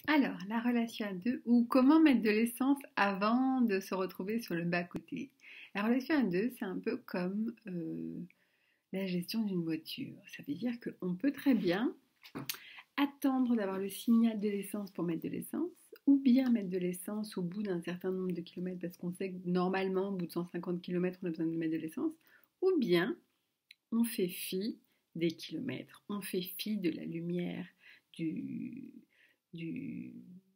Alors, la relation à deux ou comment mettre de l'essence avant de se retrouver sur le bas-côté. La relation à deux, c'est un peu comme la gestion d'une voiture. Ça veut dire qu'on peut très bien attendre d'avoir le signal de l'essence pour mettre de l'essence, ou bien mettre de l'essence au bout d'un certain nombre de kilomètres parce qu'on sait que normalement, au bout de 150 kilomètres, on a besoin de mettre de l'essence, ou bien on fait fi des kilomètres, on fait fi de la lumière du, du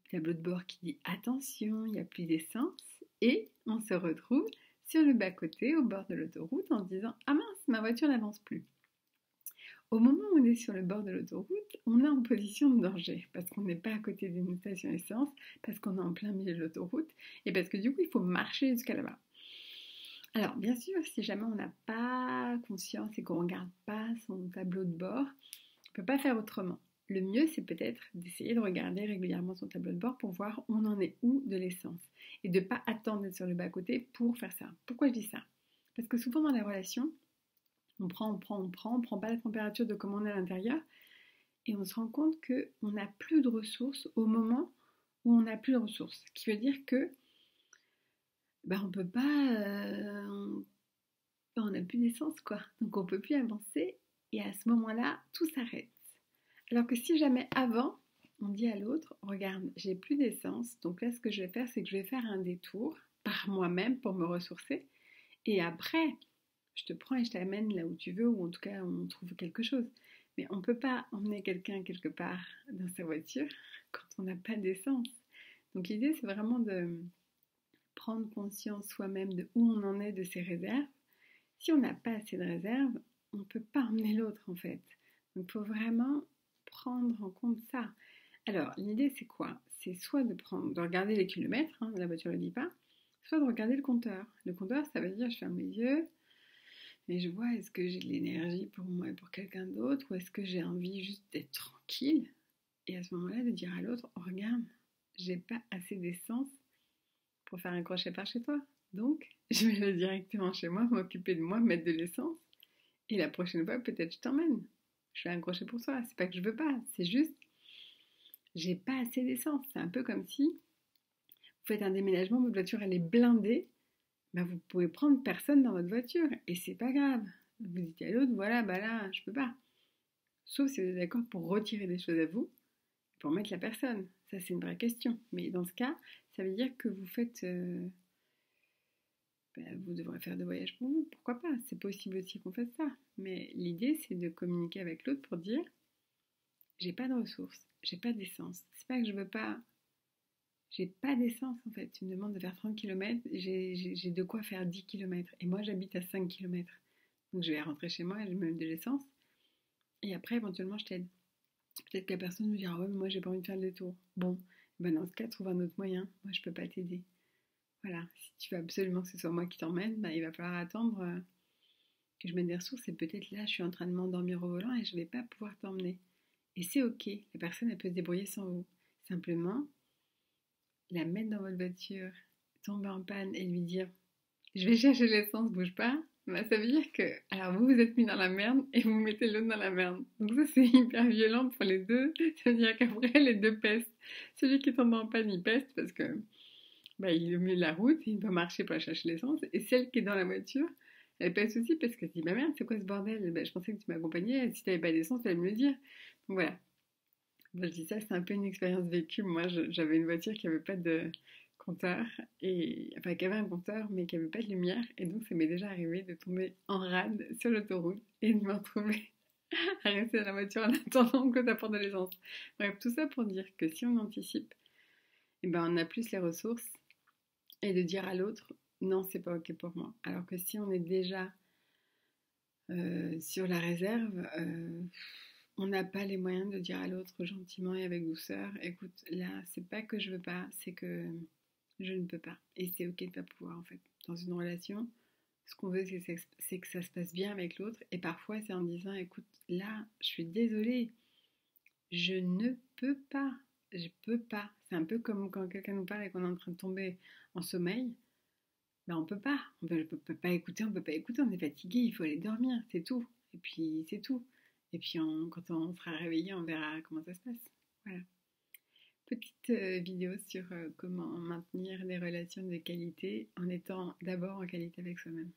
tableau de bord qui dit attention, il n'y a plus d'essence, et on se retrouve sur le bas-côté, au bord de l'autoroute, en se disant ah mince, ma voiture n'avance plus. Au moment où on est sur le bord de l'autoroute, on est en position de danger parce qu'on n'est pas à côté d'une station essence, parce qu'on est en plein milieu de l'autoroute et parce que du coup il faut marcher jusqu'à là-bas. Alors bien sûr, si jamais on n'a pas conscience et qu'on ne regarde pas son tableau de bord, on ne peut pas faire autrement. Le mieux, c'est peut-être d'essayer de regarder régulièrement son tableau de bord pour voir on en est où de l'essence et de ne pas attendre d'être sur le bas-côté pour faire ça. Pourquoi je dis ça? Parce que souvent dans les relations, on prend pas la température de comment on est à l'intérieur et on se rend compte qu'on n'a plus de ressources au moment où on n'a plus de ressources. Ce qui veut dire que on peut pas, on n'a plus d'essence quoi. Donc on peut plus avancer et à ce moment-là, tout s'arrête. Alors que si jamais avant, on dit à l'autre, regarde, j'ai plus d'essence, donc là ce que je vais faire, c'est que je vais faire un détour par moi-même pour me ressourcer et après, je te prends et je t'amène là où tu veux, ou en tout cas on trouve quelque chose. Mais on ne peut pas emmener quelqu'un quelque part dans sa voiture quand on n'a pas d'essence. Donc l'idée c'est vraiment de prendre conscience soi-même de où on en est de ses réserves. Si on n'a pas assez de réserves, on ne peut pas emmener l'autre en fait. Donc il faut vraiment prendre en compte ça. Alors l'idée c'est quoi? C'est soit de regarder les kilomètres, hein, la voiture ne le dit pas, soit de regarder le compteur. Le compteur ça veut dire je ferme les yeux, mais je vois, est-ce que j'ai de l'énergie pour moi et pour quelqu'un d'autre, ou est-ce que j'ai envie juste d'être tranquille? Et à ce moment-là, de dire à l'autre, oh, regarde, j'ai pas assez d'essence pour faire un crochet par chez toi. Donc, je vais aller directement chez moi, m'occuper de moi, mettre de l'essence. Et la prochaine fois, peut-être je t'emmène. Je fais un crochet pour toi. C'est pas que je veux pas, c'est juste, j'ai pas assez d'essence. C'est un peu comme si vous faites un déménagement, votre voiture elle est blindée, vous pouvez prendre personne dans votre voiture et c'est pas grave. Vous dites à l'autre, voilà, là, je peux pas. Sauf si vous êtes d'accord pour retirer des choses à vous, pour mettre la personne. Ça, c'est une vraie question. Mais dans ce cas, ça veut dire que vous faites. Vous devrez faire des voyages pour vous. Pourquoi pas? C'est possible aussi qu'on fasse ça. Mais l'idée, c'est de communiquer avec l'autre pour dire j'ai pas de ressources, j'ai pas d'essence. C'est pas que je veux pas. J'ai pas d'essence en fait. Tu me demandes de faire 30 km, j'ai de quoi faire 10 km. Et moi, j'habite à 5 km. Donc je vais rentrer chez moi et je me mets de l'essence. Et après, éventuellement, je t'aide. Peut-être que la personne me dira ouais, mais moi, j'ai pas envie de faire le détour. Bon, dans ce cas, trouve un autre moyen. Moi, je peux pas t'aider. Voilà. Si tu veux absolument que ce soit moi qui t'emmène, il va falloir attendre que je mette des ressources. Et peut-être là, je suis en train de m'endormir au volant et je vais pas pouvoir t'emmener. Et c'est ok. La personne, elle peut se débrouiller sans vous. Simplement, la mettre dans votre voiture, tomber en panne et lui dire je vais chercher l'essence, bouge pas. Ça veut dire que, alors vous vous êtes mis dans la merde et vous mettez l'autre dans la merde. Donc ça c'est hyper violent pour les deux. Ça veut dire qu'après les deux pestent. Celui qui tombe en panne il peste parce que il est au milieu de la route, il doit marcher pour aller chercher l'essence. Et celle qui est dans la voiture, elle peste aussi parce qu'elle se dit bah merde c'est quoi ce bordel? Je pensais que tu m'accompagnais. Si t'avais pas d'essence, tu allais me le dire. Donc voilà. Moi, je dis ça, c'est un peu une expérience vécue. Moi, j'avais une voiture qui avait pas de compteur, qui avait un compteur, mais qui avait pas de lumière. Et donc, ça m'est déjà arrivé de tomber en rade sur l'autoroute et de me retrouver à rester dans la voiture en attendant que t'apportes de l'essence. Bref, tout ça pour dire que si on anticipe, on a plus les ressources et de dire à l'autre, non, c'est pas ok pour moi. Alors que si on est déjà sur la réserve, on n'a pas les moyens de dire à l'autre gentiment et avec douceur, écoute, là, c'est pas que je veux pas, c'est que je ne peux pas. Et c'est ok de pas pouvoir, en fait. Dans une relation, ce qu'on veut, c'est que ça se passe bien avec l'autre. Et parfois, c'est en disant, écoute, là, je suis désolée, je ne peux pas. Je peux pas. C'est un peu comme quand quelqu'un nous parle et qu'on est en train de tomber en sommeil. On peut pas. On peut pas écouter, on peut pas écouter. On est fatigué, il faut aller dormir, c'est tout. Et puis, c'est tout. Et puis, quand on sera réveillé, on verra comment ça se passe. Voilà. Petite vidéo sur comment maintenir des relations de qualité en étant d'abord en qualité avec soi-même.